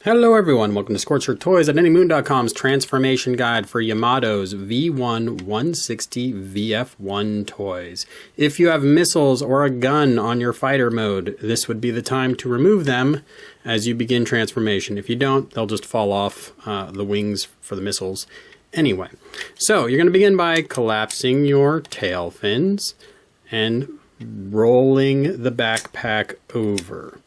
Hello everyone, welcome to Scorcher Toys at AnyMoon.com's transformation guide for Yamato's V1 160 VF1 toys. If you have missiles or a gun on your fighter mode, this would be the time to remove them as you begin transformation. If you don't, they'll just fall off the wings for the missiles anyway. So you're going to begin by collapsing your tail fins and rolling the backpack over,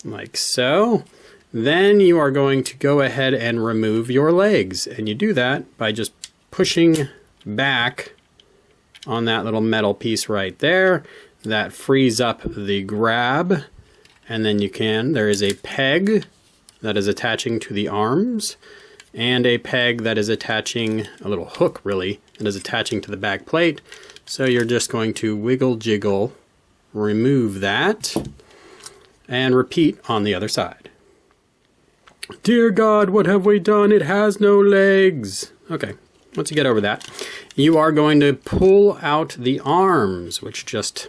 like so. Then you are going to go ahead and remove your legs, and you do that by just pushing back on that little metal piece right there. That frees up the grab, and then there is a peg that is attaching to the arms, and a peg that is attaching, a little hook really, that is attaching to the back plate. So you're just going to wiggle jiggle, remove that, and repeat on the other side. Dear God, what have we done? It has no legs. Okay, once you get over that, you are going to pull out the arms, which just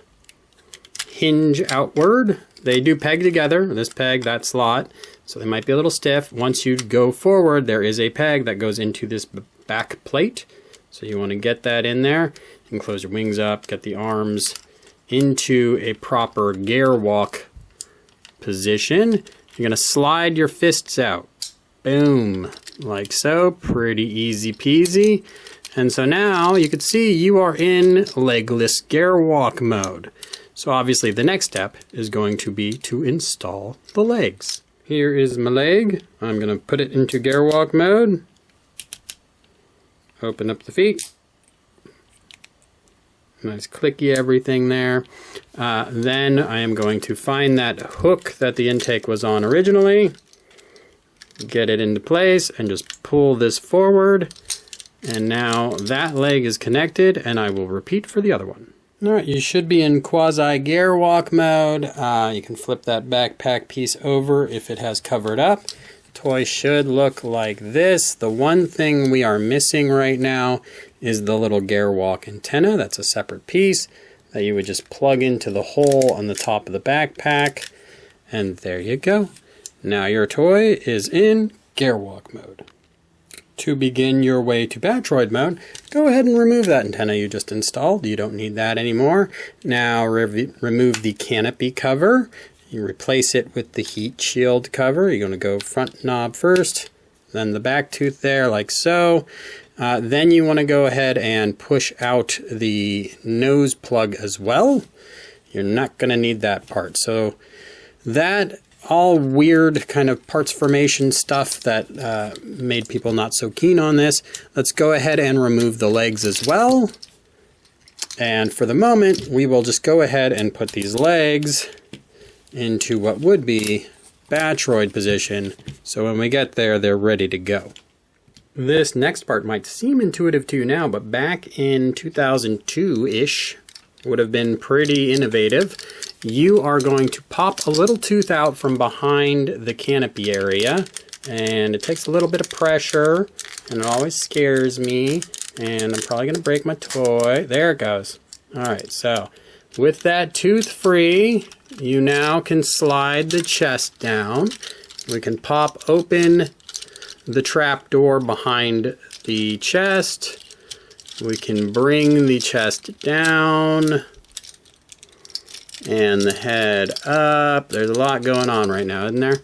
hinge outward. They do peg together, this peg, that slot, so they might be a little stiff. Once you go forward, there is a peg that goes into this back plate. So you want to get that in there. You can close your wings up, get the arms into a proper gear walk position. You're going to slide your fists out. Boom. Like so. Pretty easy peasy. And so now you can see you are in legless gear walk mode. So obviously the next step is going to be to install the legs. Here is my leg. I'm going to put it into gear walk mode. Open up the feet. Nice clicky everything there. Then I am going to find that hook that the intake was on originally, get it into place, and just pull this forward. And now that leg is connected, and I will repeat for the other one. Alright, you should be in quasi gear walk mode. You can flip that backpack piece over if it has covered up. Toy should look like this. The one thing we are missing right now is the little gear walk antenna. That's a separate piece that you would just plug into the hole on the top of the backpack. And there you go. Now your toy is in gear walk mode. To begin your way to Batroid mode, go ahead and remove that antenna you just installed. You don't need that anymore. Now remove the canopy cover. You replace it with the heat shield cover. You're going to go front knob first, then the back tooth there, like so. Then you want to go ahead and push out the nose plug as well. You're not going to need that part. So that all weird kind of parts formation stuff that made people not so keen on this. Let's go ahead and remove the legs as well. And for the moment, we will just go ahead and put these legs into what would be Batroid position, so when we get there, they're ready to go. This next part might seem intuitive to you now, but back in 2002-ish would have been pretty innovative. You are going to pop a little tooth out from behind the canopy area, and it takes a little bit of pressure, and it always scares me, and I'm probably going to break my toy. There it goes. Alright, so with that tooth free, you now can slide the chest down. We can pop open the trapdoor behind the chest. We can bring the chest down and the head up. There's a lot going on right now, isn't there?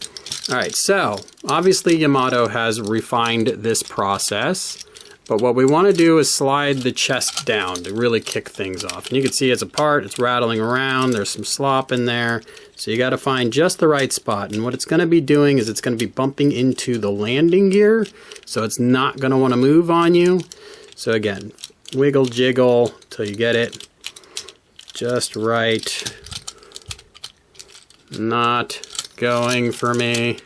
Alright, so obviously Yamato has refined this process. But what we want to do is slide the chest down to really kick things off. And you can see it's apart, it's rattling around, there's some slop in there. So you got to find just the right spot. And what it's going to be doing is it's going to be bumping into the landing gear. So it's not going to want to move on you. So again, wiggle jiggle till you get it just right. Not going for me.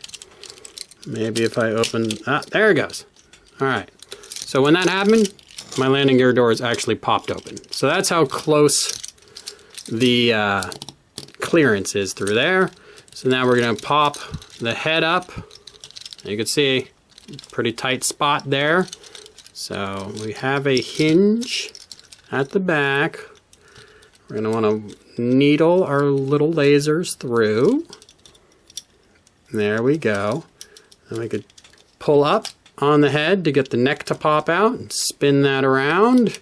Maybe if I open, there it goes. All right. So when that happened, my landing gear doors actually popped open. So that's how close the clearance is through there. So now we're going to pop the head up. You can see, pretty tight spot there. So we have a hinge at the back. We're going to want to needle our little lasers through. There we go. And we could pull up on the head to get the neck to pop out and spin that around.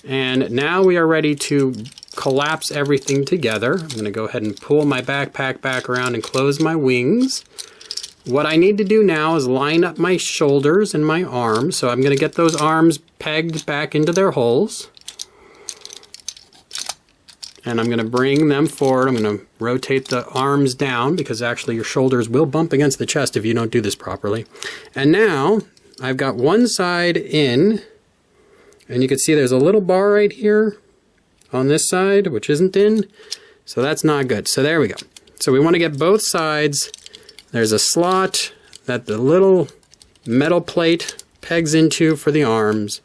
And now we are ready to collapse everything together. I'm going to go ahead and pull my backpack back around and close my wings. What I need to do now is line up my shoulders and my arms. So I'm going to get those arms pegged back into their holes. And I'm going to bring them forward. I'm going to rotate the arms down because actually your shoulders will bump against the chest if you don't do this properly. And now I've got one side in, and you can see there's a little bar right here on this side, which isn't in. So that's not good. So there we go. So we want to get both sides. There's a slot that the little metal plate pegs into for the arms.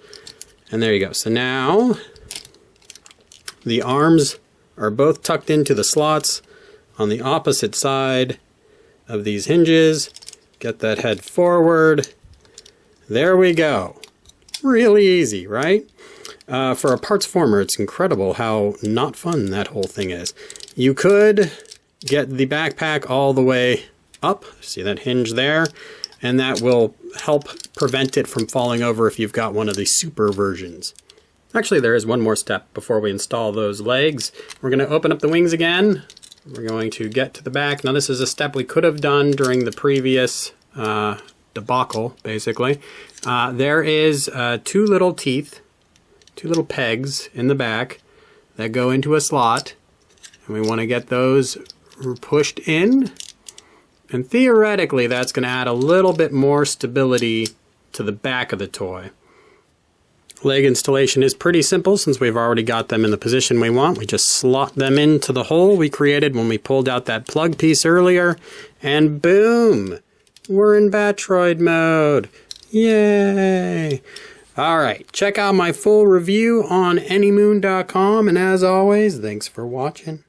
And there you go. So now the arms are both tucked into the slots on the opposite side of these hinges. Get that head forward. There we go. Really easy, right? For a parts former, it's incredible how not fun that whole thing is. You could get the backpack all the way up. See that hinge there? And that will help prevent it from falling over if you've got one of the super versions. Actually, there is one more step before we install those legs. We're going to open up the wings again. We're going to get to the back. Now this is a step we could have done during the previous debacle, basically. There is two little teeth, two little pegs in the back that go into a slot. And we want to get those pushed in. And theoretically, that's going to add a little bit more stability to the back of the toy. Leg installation is pretty simple since we've already got them in the position we want. We just slot them into the hole we created when we pulled out that plug piece earlier. And boom! We're in Batroid mode. Yay! Alright, check out my full review on anymoon.com. And as always, thanks for watching.